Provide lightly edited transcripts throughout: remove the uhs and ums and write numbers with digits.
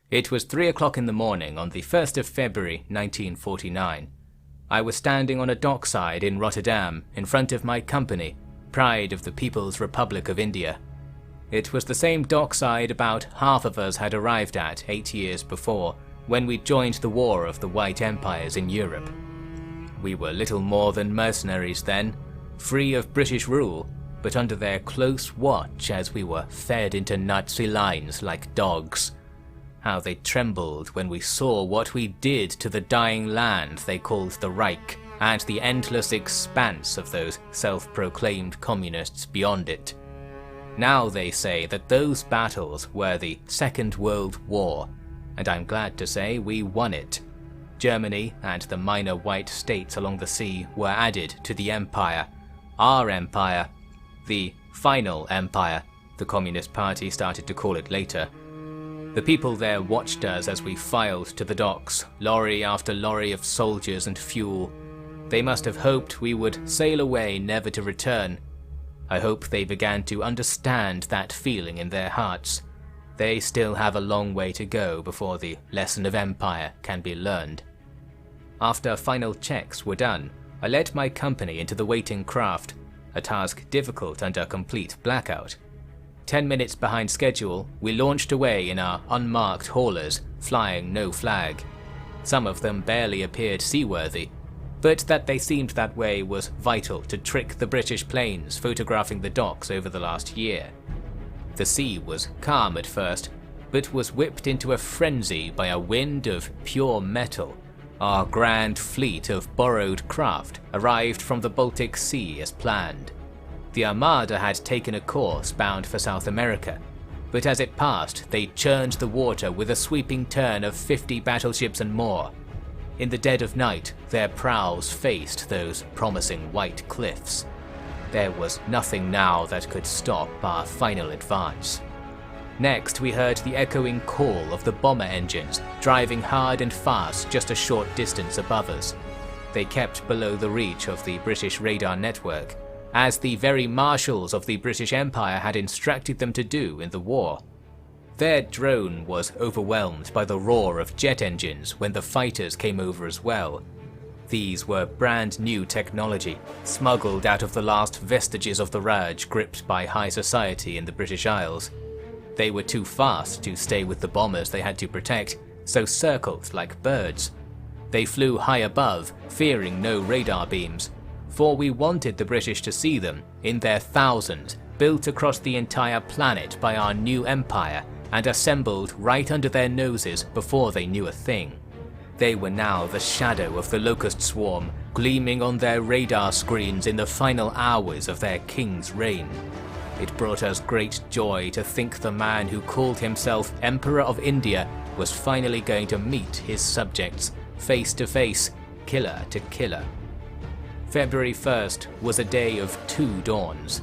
It was 3 o'clock in the morning on the 1st of February 1949. I was standing on a dockside in Rotterdam in front of my company, Pride of the People's Republic of India. It was the same dockside about half of us had arrived at 8 years before, when we joined the War of the White Empires in Europe. We were little more than mercenaries then, free of British rule, but under their close watch as we were fed into Nazi lines like dogs. How they trembled when we saw what we did to the dying land they called the Reich, and the endless expanse of those self-proclaimed communists beyond it. Now they say that those battles were the Second World War, and I'm glad to say we won it. Germany and the minor white states along the sea were added to the empire. Our empire, the final empire, the Communist Party started to call it later. The people there watched us as we filed to the docks, lorry after lorry of soldiers and fuel. They must have hoped we would sail away never to return. I hope they began to understand that feeling in their hearts. They still have a long way to go before the lesson of empire can be learned. After final checks were done, I led my company into the waiting craft, a task difficult under complete blackout. 10 minutes behind schedule, we launched away in our unmarked haulers, flying no flag. Some of them barely appeared seaworthy, but that they seemed that way was vital to trick the British planes photographing the docks over the last year. The sea was calm at first, but was whipped into a frenzy by a wind of pure metal. Our grand fleet of borrowed craft arrived from the Baltic Sea as planned. The Armada had taken a course bound for South America, but as it passed, they churned the water with a sweeping turn of 50 battleships and more. In the dead of night, their prows faced those promising white cliffs. There was nothing now that could stop our final advance. Next, we heard the echoing call of the bomber engines, driving hard and fast just a short distance above us. They kept below the reach of the British radar network, as the very marshals of the British Empire had instructed them to do in the war. Their drone was overwhelmed by the roar of jet engines when the fighters came over as well. These were brand new technology, smuggled out of the last vestiges of the Raj gripped by high society in the British Isles. They were too fast to stay with the bombers they had to protect, so circled like birds. They flew high above, fearing no radar beams, for we wanted the British to see them, in their thousands, built across the entire planet by our new empire, and assembled right under their noses before they knew a thing. They were now the shadow of the locust swarm, gleaming on their radar screens in the final hours of their king's reign. It brought us great joy to think the man who called himself Emperor of India was finally going to meet his subjects, face to face, killer to killer. February 1st was a day of two dawns.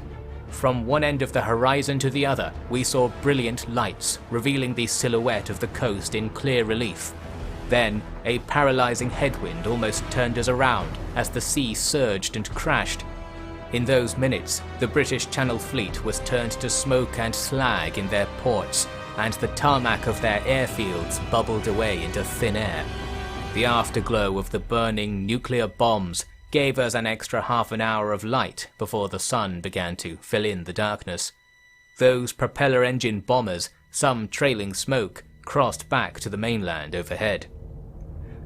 From one end of the horizon to the other, we saw brilliant lights, revealing the silhouette of the coast in clear relief. Then, a paralyzing headwind almost turned us around as the sea surged and crashed. In those minutes, the British Channel Fleet was turned to smoke and slag in their ports, and the tarmac of their airfields bubbled away into thin air. The afterglow of the burning nuclear bombs gave us an extra half an hour of light before the sun began to fill in the darkness. Those propeller engine bombers, some trailing smoke, crossed back to the mainland overhead.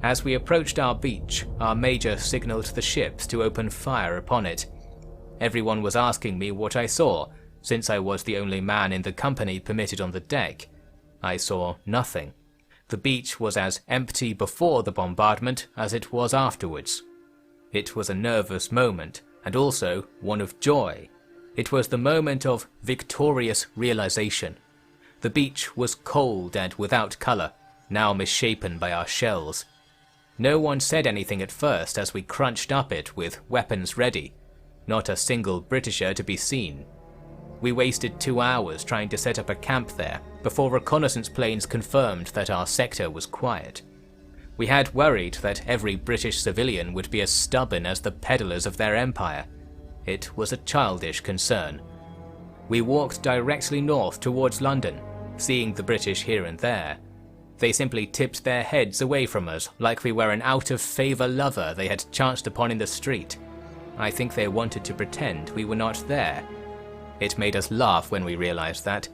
As we approached our beach, our major signaled the ships to open fire upon it. Everyone was asking me what I saw, since I was the only man in the company permitted on the deck. I saw nothing. The beach was as empty before the bombardment as it was afterwards. It was a nervous moment, and also one of joy. It was the moment of victorious realization. The beach was cold and without colour, now misshapen by our shells. No one said anything at first as we crunched up it with weapons ready. Not a single Britisher to be seen. We wasted 2 hours trying to set up a camp there before reconnaissance planes confirmed that our sector was quiet. We had worried that every British civilian would be as stubborn as the peddlers of their empire. It was a childish concern. We walked directly north towards London, seeing the British here and there. They simply tipped their heads away from us like we were an out-of-favour lover they had chanced upon in the street. I think they wanted to pretend we were not there. It made us laugh when we realised that.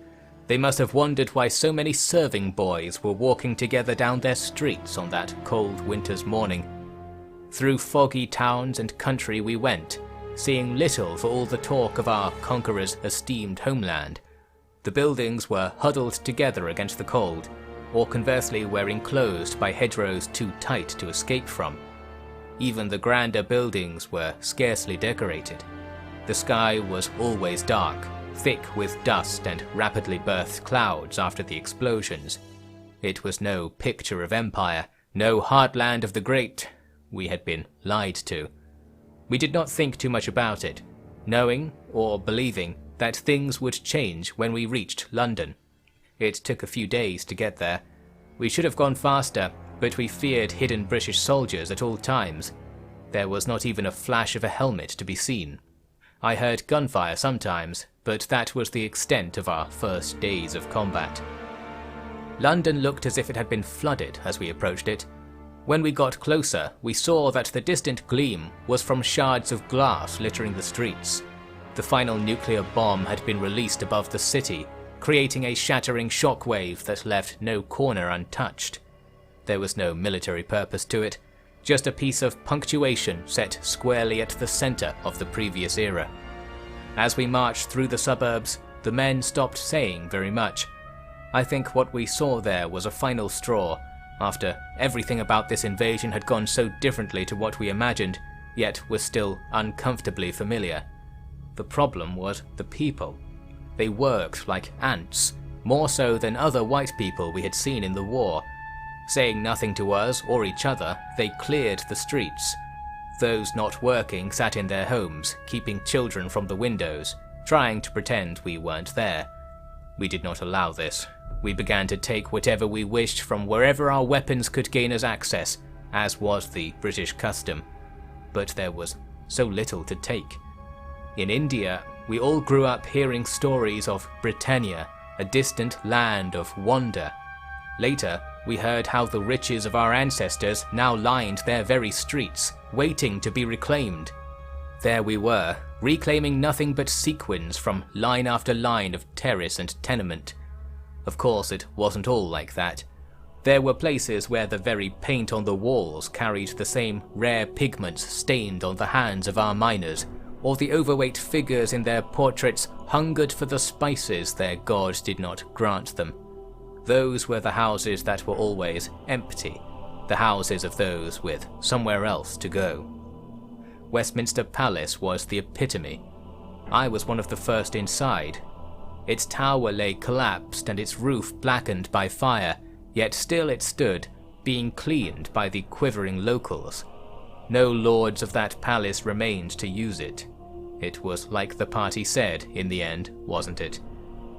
They must have wondered why so many serving boys were walking together down their streets on that cold winter's morning. Through foggy towns and country we went, seeing little for all the talk of our conqueror's esteemed homeland. The buildings were huddled together against the cold, or conversely were enclosed by hedgerows too tight to escape from. Even the grander buildings were scarcely decorated. The sky was always dark, thick with dust and rapidly birthed clouds after the explosions. It was no picture of empire, no heartland of the great. We had been lied to. We did not think too much about it, knowing, or believing, that things would change when we reached London. It took a few days to get there. We should have gone faster, but we feared hidden British soldiers at all times. There was not even a flash of a helmet to be seen. I heard gunfire sometimes, but that was the extent of our first days of combat. London looked as if it had been flooded as we approached it. When we got closer, we saw that the distant gleam was from shards of glass littering the streets. The final nuclear bomb had been released above the city, creating a shattering shockwave that left no corner untouched. There was no military purpose to it, just a piece of punctuation set squarely at the center of the previous era. As we marched through the suburbs, the men stopped saying very much. I think what we saw there was a final straw, after everything about this invasion had gone so differently to what we imagined, yet was still uncomfortably familiar. The problem was the people. They worked like ants, more so than other white people we had seen in the war. Saying nothing to us or each other, they cleared the streets. Those not working sat in their homes, keeping children from the windows, trying to pretend we weren't there. We did not allow this. We began to take whatever we wished from wherever our weapons could gain us access, as was the British custom. But there was so little to take. In India, we all grew up hearing stories of Britannia, a distant land of wonder. Later, we heard how the riches of our ancestors now lined their very streets, waiting to be reclaimed. There we were, reclaiming nothing but sequins from line after line of terrace and tenement. Of course, it wasn't all like that. There were places where the very paint on the walls carried the same rare pigments stained on the hands of our miners, or the overweight figures in their portraits hungered for the spices their god did not grant them. Those were the houses that were always empty, the houses of those with somewhere else to go. Westminster Palace was the epitome. I was one of the first inside. Its tower lay collapsed and its roof blackened by fire, yet still it stood, being cleaned by the quivering locals. No lords of that palace remained to use it. It was like the party said in the end, wasn't it?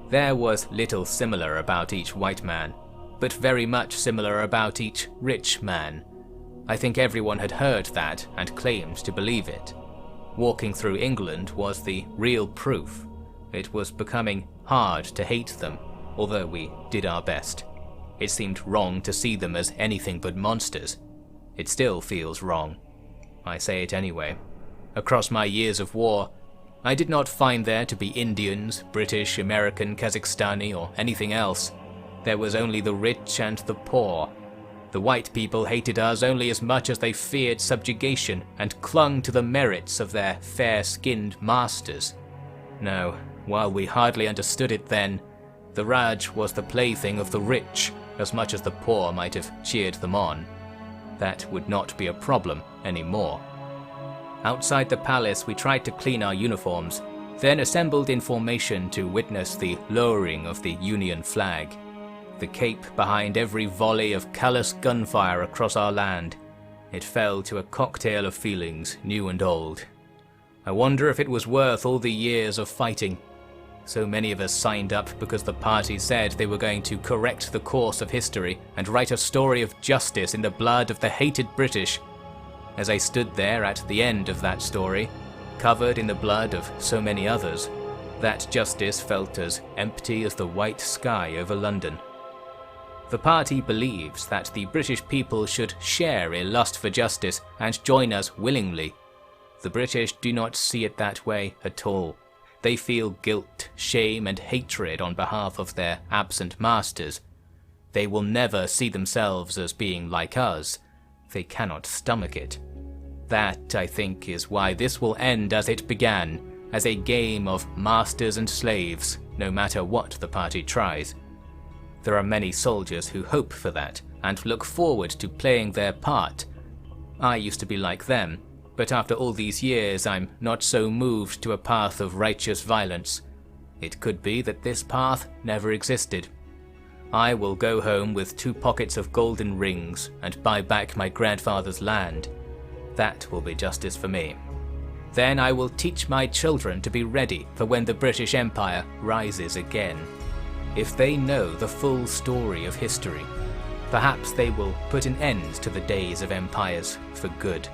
There was little similar about each white man, but very much similar about each rich man. I think everyone had heard that and claimed to believe it. Walking through England was the real proof. It was becoming hard to hate them, although we did our best. It seemed wrong to see them as anything but monsters. It still feels wrong. I say it anyway. Across my years of war, I did not find there to be Indians, British, American, Kazakhstani, or anything else. There was only the rich and the poor. The white people hated us only as much as they feared subjugation and clung to the merits of their fair-skinned masters. No, while we hardly understood it then, the Raj was the plaything of the rich as much as the poor might have cheered them on. That would not be a problem anymore. Outside the palace, we tried to clean our uniforms, then assembled in formation to witness the lowering of the Union flag. The cape behind every volley of callous gunfire across our land. It fell to a cocktail of feelings, new and old. I wonder if it was worth all the years of fighting. So many of us signed up because the party said they were going to correct the course of history and write a story of justice in the blood of the hated British. As I stood there at the end of that story, covered in the blood of so many others, that justice felt as empty as the white sky over London. The party believes that the British people should share a lust for justice and join us willingly. The British do not see it that way at all. They feel guilt, shame and hatred on behalf of their absent masters. They will never see themselves as being like us. They cannot stomach it. That, I think, is why this will end as it began, as a game of masters and slaves, no matter what the party tries. There are many soldiers who hope for that, and look forward to playing their part. I used to be like them, but after all these years I'm not so moved to a path of righteous violence. It could be that this path never existed. I will go home with 2 pockets of golden rings and buy back my grandfather's land. That will be justice for me. Then I will teach my children to be ready for when the British Empire rises again. If they know the full story of history, perhaps they will put an end to the days of empires for good.